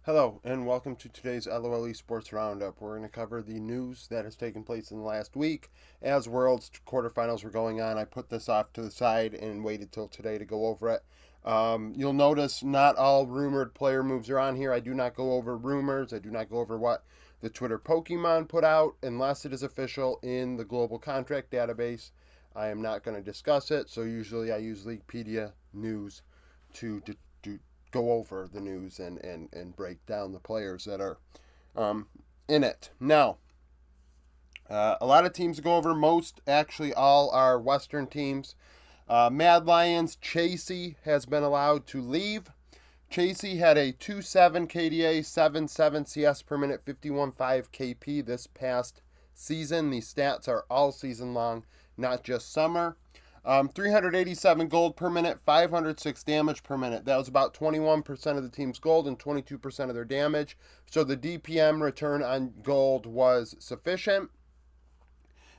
Hello, and welcome to today's LOL Esports Round Up. We're going to cover the news that has taken place in the last week. As Worlds quarterfinals were going on, I put this off to the side and waited till today to go over it. You'll notice not all rumored player moves are on here. I do not go over rumors. I do not go over what the Twitter Pokemon put out unless it is official in the global contract database. I am not going to discuss it, so usually I use Leaguepedia news to go over the news and break down the players that are in it. Now, a lot of teams to go over. Most, actually, all are Western teams. Mad Lions, Chasey has been allowed to leave. Chasey had a 2.7 KDA, 7.7 CS per minute, 51.5 KP this past season. These stats are all season long, not just summer. 387 gold per minute, 506 damage per minute. That was about 21% of the team's gold and 22% of their damage. So the DPM return on gold was sufficient.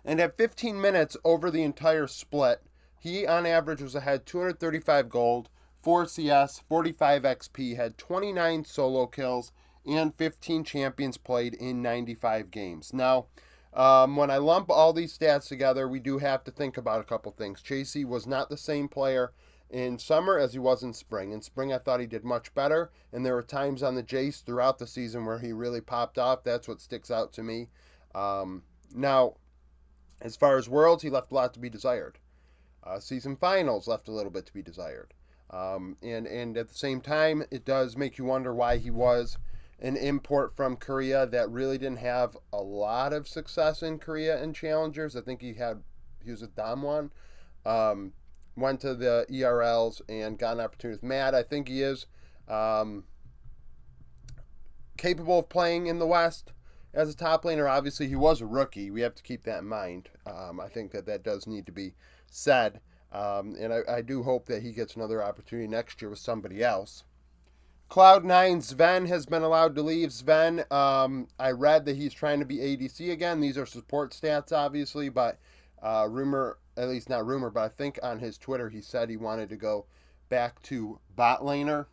And at 15 minutes over the entire split, he on average was ahead 235 gold, 4 CS, 45 XP, had 29 solo kills, and 15 champions played in 95 games. Now, when I lump all these stats together, we do have to think about a couple things. Chasey was not the same player in summer as he was in spring. In spring, I thought he did much better, and there were times on the Jace throughout the season where he really popped off. That's what sticks out to me. Now, as far as Worlds, he left a lot to be desired. Season finals left a little bit to be desired. And at the same time, it does make you wonder why he was an import from Korea that really didn't have a lot of success in Korea in challengers. I think he was with Damwon. Went to the ERLs and got an opportunity with Matt. I think he is capable of playing in the West as a top laner. Obviously, he was a rookie. We have to keep that in mind. I think that does need to be said. And I do hope that he gets another opportunity next year with somebody else. Cloud9 Sven has been allowed to leave. Sven, I read that he's trying to be ADC again. These are support stats, obviously, but rumor, at least not rumor, but I think on his Twitter he said he wanted to go back to bot laner.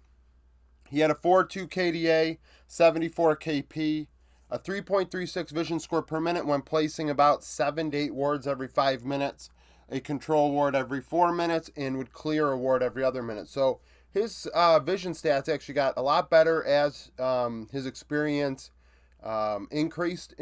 He had a 4.2 KDA, 74 KP, a 3.36 vision score per minute when placing about 7 to 8 wards every 5 minutes, a control ward every 4 minutes, and would clear a ward every other minute. So his vision stats actually got a lot better as his experience increased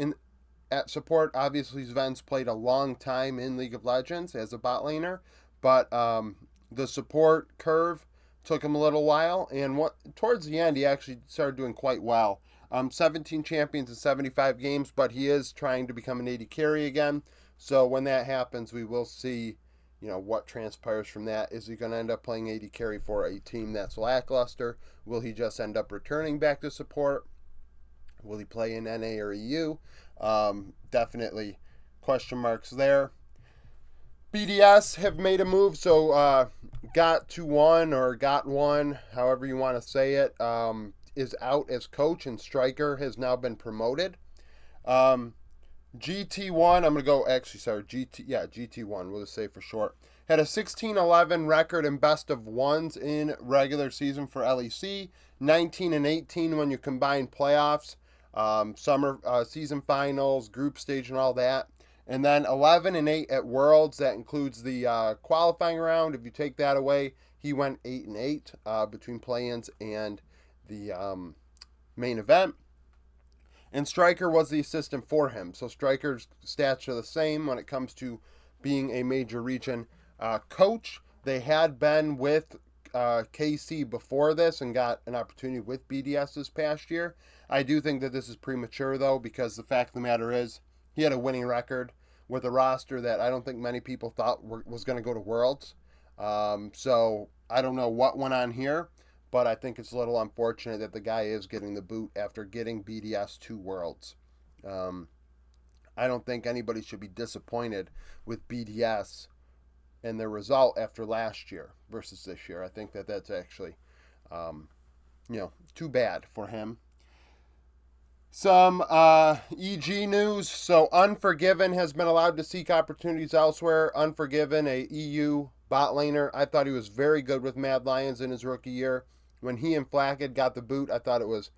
at support. Obviously, Sven's played a long time in League of Legends as a bot laner, but the support curve took him a little while, and towards the end, he actually started doing quite well. 17 champions in 75 games, but he is trying to become an AD carry again. So when that happens, we will see what transpires from that. Is he going to end up playing AD carry for a team that's lackluster? Will he just end up returning back to support? Will he play in NA or EU? Definitely question marks there. BDS have made a move, so got one, however you want to say it, is out as coach, and Striker has now been promoted. GT1, I'm going to go, GT1, we'll just say for short. Had a 16-11 record in best of ones in regular season for LEC, 19-18 when you combine playoffs, summer season finals, group stage, and all that. And then 11-8 at Worlds. That includes the qualifying round. If you take that away, he went 8-8 between play-ins and the main event. And Striker was the assistant for him. So Striker's stats are the same when it comes to being a major region coach. They had been with KC before this and got an opportunity with BDS this past year. I do think that this is premature, though, because the fact of the matter is he had a winning record with a roster that I don't think many people thought was going to go to Worlds. So I don't know what went on here, but I think it's a little unfortunate that the guy is getting the boot after getting BDS to Worlds. I don't think anybody should be disappointed with BDS and their result after last year versus this year. I think that's actually, too bad for him. Some EG news. So Unforgiven has been allowed to seek opportunities elsewhere. Unforgiven, a EU bot laner. I thought he was very good with Mad Lions in his rookie year. When he and Flackett got the boot, I thought it was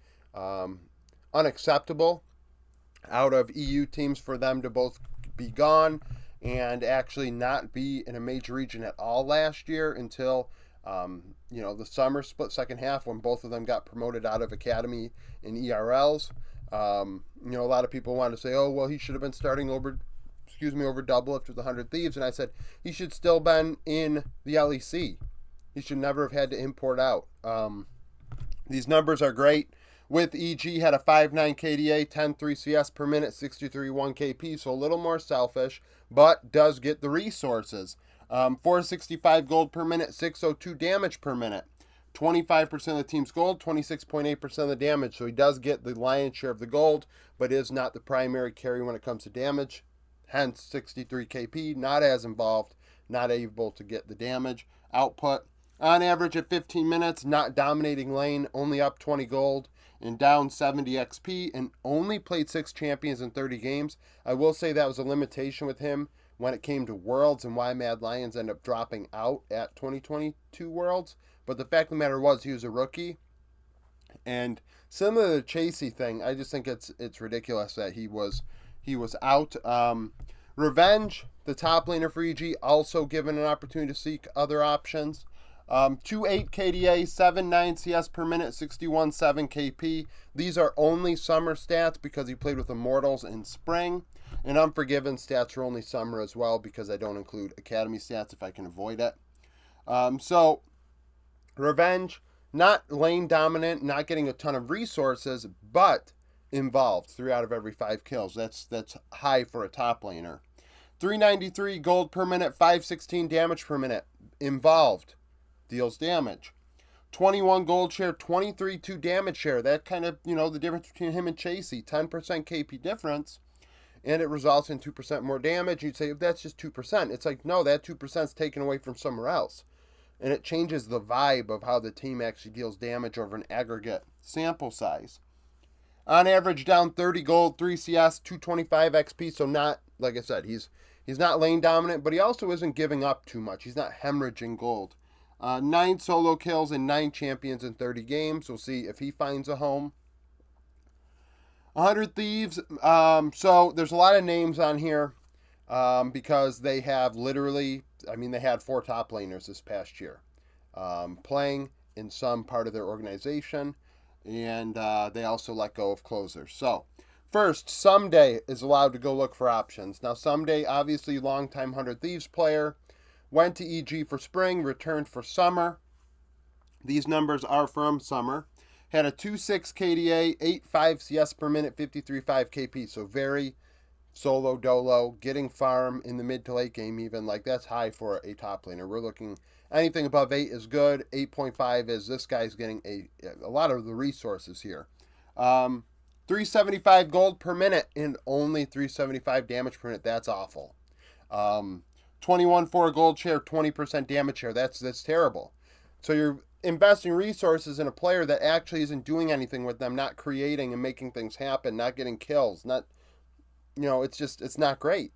Unacceptable out of EU teams for them to both be gone and actually not be in a major region at all last year until the summer split second half when both of them got promoted out of academy and ERLs. A lot of people want to say, oh, well, he should have been starting over Doublelift with 100 Thieves. And I said, he should still been in the LEC. He should never have had to import out. These numbers are great. With EG, had a 5.9 KDA, 10.3 CS per minute, 63.1 KP, so a little more selfish, but does get the resources. 465 gold per minute, 602 damage per minute. 25% of the team's gold, 26.8% of the damage, so he does get the lion's share of the gold, but is not the primary carry when it comes to damage. Hence, 63 KP, not as involved, not able to get the damage output. On average at 15 minutes, not dominating lane, only up 20 gold and down 70 XP, and only played 6 champions in 30 games. I will say that was a limitation with him when it came to Worlds and why Mad Lions ended up dropping out at 2022 Worlds. But the fact of the matter was he was a rookie. And similar to the Chasey thing, I just think it's ridiculous that he was out. Revenge, the top laner for EG, also given an opportunity to seek other options. 2.8 KDA, 7.9 CS per minute, 61.7 KP. These are only summer stats because he played with Immortals in spring. And Unforgiven stats are only summer as well because I don't include academy stats if I can avoid it. So, Revenge, not lane dominant, not getting a ton of resources, but involved 3 out of every 5 kills. That's high for a top laner. 393 gold per minute, 516 damage per minute. Involved. Deals damage. 21 gold share, 23.2 damage share. That kind of, the difference between him and Chasey. 10% KP difference. And it results in 2% more damage. You'd say, that's just 2%. It's like, no, that 2% is taken away from somewhere else. And it changes the vibe of how the team actually deals damage over an aggregate sample size. On average, down 30 gold, 3 CS, 225 XP. So not, like I said, he's not lane dominant, but he also isn't giving up too much. He's not hemorrhaging gold. 9 solo kills and 9 champions in 30 games. We'll see if he finds a home. 100 Thieves. So there's a lot of names on here because they have they had 4 top laners this past year playing in some part of their organization, and they also let go of closers. So first, Someday is allowed to go look for options. Now, Someday, obviously longtime 100 Thieves player, went to EG for spring, returned for summer. These numbers are from summer. Had a 2.6 KDA, 8.5 CS per minute, 53.5 KP. So very solo dolo, getting farm in the mid to late game even. Like, that's high for a top laner. We're looking, anything above 8 is good. 8.5 is this guy's getting a lot of the resources here. 375 gold per minute and only 375 damage per minute. That's awful. 21 for a gold share, 20% damage share. That's terrible. So you're investing resources in a player that actually isn't doing anything with them, not creating and making things happen, not getting kills, it's not great.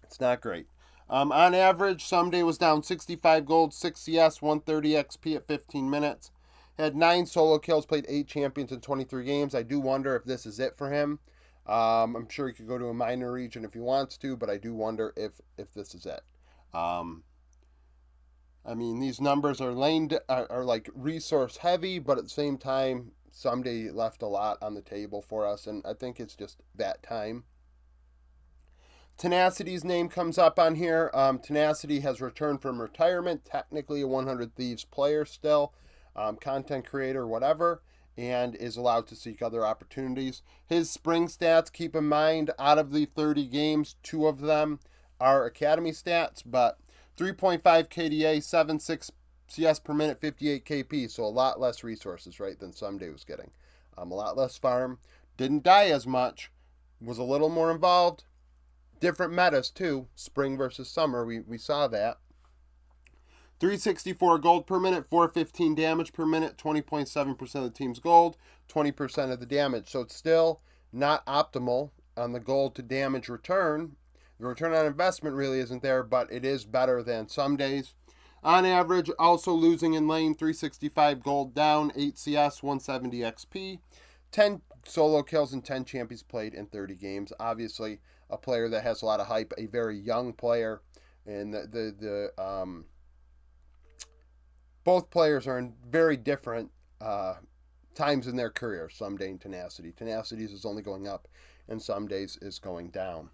It's not great. On average, Someday was down 65 gold, 6 CS, 130 XP at 15 minutes. Had 9 solo kills, played 8 champions in 23 games. I do wonder if this is it for him. I'm sure he could go to a minor region if he wants to, but I do wonder if this is it. These numbers are like resource heavy, but at the same time, Someday left a lot on the table for us, and I think it's just that time. Tenacity's name comes up on here. Tenacity has returned from retirement, technically a 100 Thieves player still, content creator, whatever, and is allowed to seek other opportunities. His spring stats, keep in mind, out of the 30 games, 2 of them are academy stats, but 3.5 KDA, 7.6 CS per minute, 58 KP, so a lot less resources, right, than Someday was getting. A lot less farm, didn't die as much, was a little more involved. Different metas, too, spring versus summer, we saw that. 364 gold per minute, 415 damage per minute, 20.7% of the team's gold, 20% of the damage. So it's still not optimal on the gold to damage return. The return on investment really isn't there, but it is better than some days. On average, also losing in lane, 365 gold down, 8 CS, 170 XP. 10 solo kills and 10 champions played in 30 games. Obviously, a player that has a lot of hype, a very young player, and both players are in very different times in their career. Some day in tenacity. Tenacity is only going up, and some days is going down.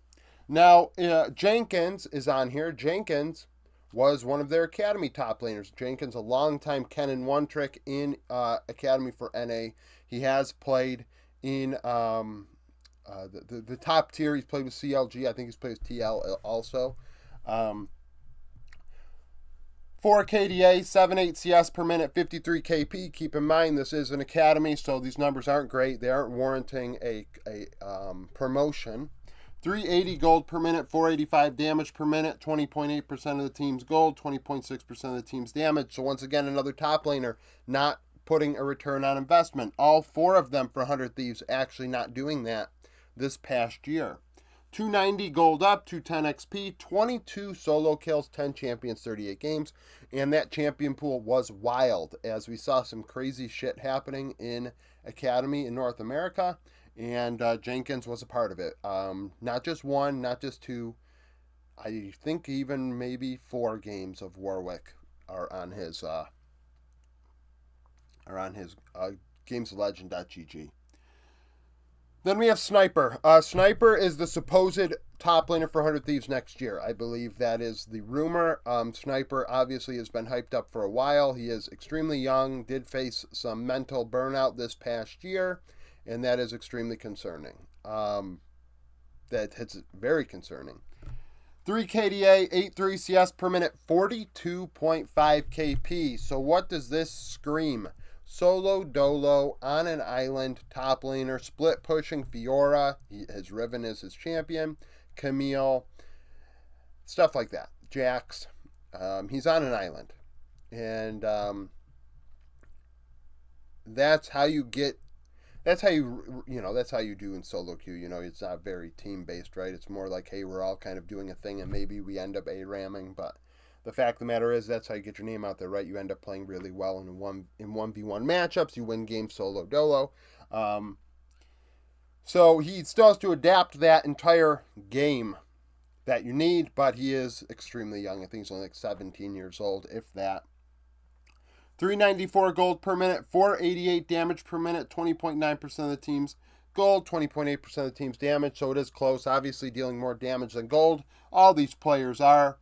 Now, Jenkins is on here. Jenkins was one of their Academy top laners. Jenkins, a longtime Ken and One Trick in Academy for NA. He has played in the top tier. He's played with CLG. I think he's played with TL also. 4 KDA, 7-8 CS per minute, 53 KP. Keep in mind, this is an academy, so these numbers aren't great. They aren't warranting a promotion. 380 gold per minute, 485 damage per minute, 20.8% of the team's gold, 20.6% of the team's damage. So once again, another top laner not putting a return on investment. All 4 of them for 100 Thieves actually not doing that this past year. 290 gold up, 210 XP, 22 solo kills, 10 champions, 38 games. And that champion pool was wild, as we saw some crazy shit happening in Academy in North America. And Jenkins was a part of it. Not just 1, not just 2. I think even maybe 4 games of Warwick are on his gamesoflegend.gg. Then we have Sniper. Sniper is the supposed top laner for 100 Thieves next year. I believe that is the rumor. Sniper obviously has been hyped up for a while. He is extremely young, did face some mental burnout this past year, and that is extremely concerning. It's very concerning. 3 KDA, 8.3 CS per minute, 42.5 KP. So what does this scream? Solo dolo on an island, top laner, split pushing Fiora. His Riven is his champion. Camille, stuff like that. Jax. He's on an island, and that's how you do in solo queue. It's not very team based, right? It's more like, hey, we're all kind of doing a thing, and maybe we end up ramming, but the fact of the matter is, that's how you get your name out there, right? You end up playing really well in 1v1 matchups. You win games solo dolo. So he still has to adapt that entire game that you need, but he is extremely young. I think he's only like 17 years old, if that. 394 gold per minute, 488 damage per minute, 20.9% of the team's gold, 20.8% of the team's damage. So it is close. Obviously dealing more damage than gold. All these players are.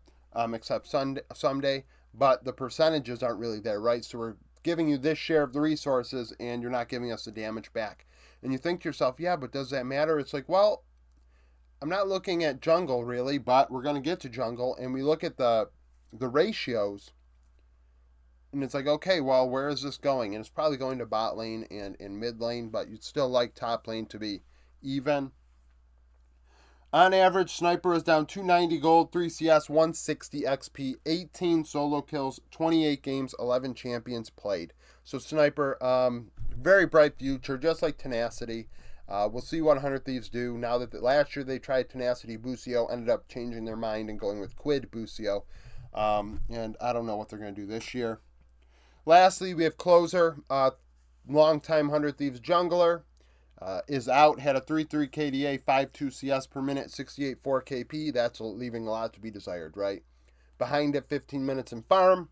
Except someday, but the percentages aren't really there, right? So we're giving you this share of the resources, and you're not giving us the damage back. And you think to yourself, yeah, but does that matter? It's like, well, I'm not looking at jungle really, but we're going to get to jungle, and we look at the ratios, and it's like, okay, well, where is this going? And it's probably going to bot lane and mid lane, but you'd still like top lane to be even. On average, Sniper is down 290 gold, 3 CS, 160 XP, 18 solo kills, 28 games, 11 champions played. So Sniper, very bright future, just like Tenacity. We'll see what 100 Thieves do. Now that last year they tried Tenacity Busio, ended up changing their mind and going with Quid Busio. And I don't know what they're going to do this year. Lastly, we have Closer, longtime 100 Thieves jungler. Is out, had a 3.3 KDA, 5.2 CS per minute, 68.4 KP. That's leaving a lot to be desired, right? Behind it, 15 minutes in farm.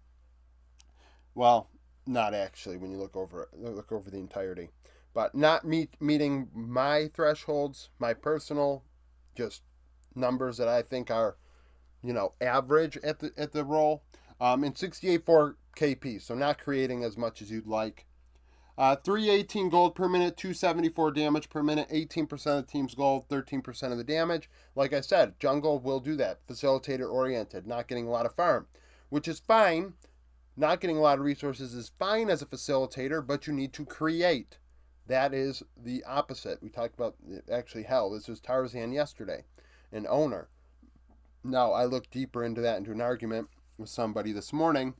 Well, not actually when you look over the entirety. But not meeting my thresholds, my personal just numbers that I think are, average at the role. And 68.4 KP, so not creating as much as you'd like. 318 gold per minute, 274 damage per minute, 18% of the team's gold, 13% of the damage. Like I said, jungle will do that. Facilitator oriented, not getting a lot of farm, which is fine. Not getting a lot of resources is fine as a facilitator, but you need to create. That is the opposite. We talked about, actually, this was Tarzan yesterday, an owner. Now, I looked deeper into an argument with somebody this morning.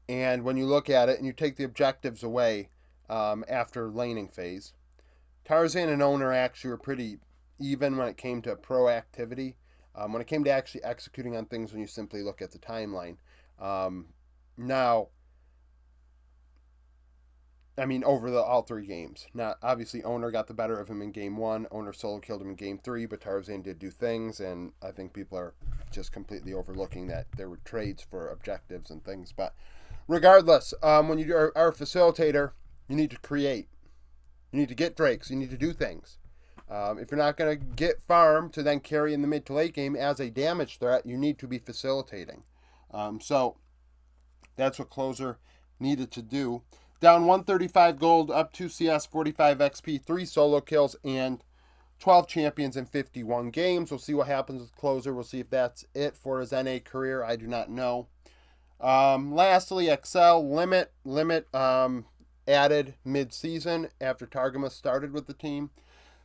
And when you look at it and you take the objectives away after laning phase, Tarzan and Owner actually were pretty even when it came to proactivity. When it came to actually executing on things when you simply look at the timeline. Now, I mean, over the all 3 games. Not obviously, Owner got the better of him in game 1. Owner solo killed him in game 3, but Tarzan did do things, and I think people are just completely overlooking that there were trades for objectives and things. But regardless, when you are a facilitator, you need to create. You need to get drakes. You need to do things. If you're not going to get farm to then carry in the mid to late game as a damage threat, you need to be facilitating. So that's what Closer needed to do. Down 135 gold, up 2 CS, 45 XP, 3 solo kills, and 12 champions in 51 games. We'll see what happens with Closer. We'll see if that's it for his NA career. I do not know. Lastly, Excel limit added mid-season after Targamas started with the team.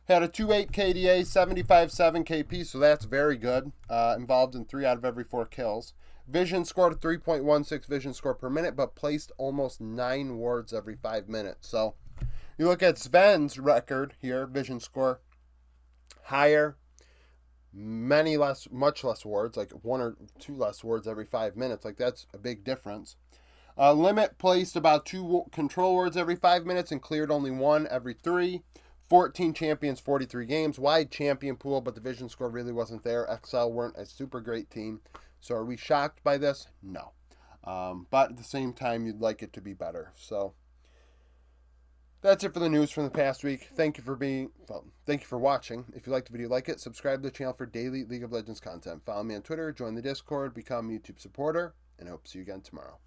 Had a 2.8 KDA, 75.7 KP, so that's very good. Involved in 3 out of every 4 kills. Vision scored a 3.16 vision score per minute, but placed almost 9 wards every 5 minutes. So you look at Sven's record here, vision score, higher, much less wards, like 1 or 2 less wards every 5 minutes. Like, that's a big difference. Limit placed about 2 control wards every 5 minutes and cleared only 1 every 3. 14 champions, 43 games. Wide champion pool, but the vision score really wasn't there. XL weren't a super great team. So are we shocked by this? No. But at the same time, you'd like it to be better. So that's it for the news from the past week. Thank you for watching. If you liked the video, like it. Subscribe to the channel for daily League of Legends content. Follow me on Twitter, join the Discord, become a YouTube supporter, and I hope to see you again tomorrow.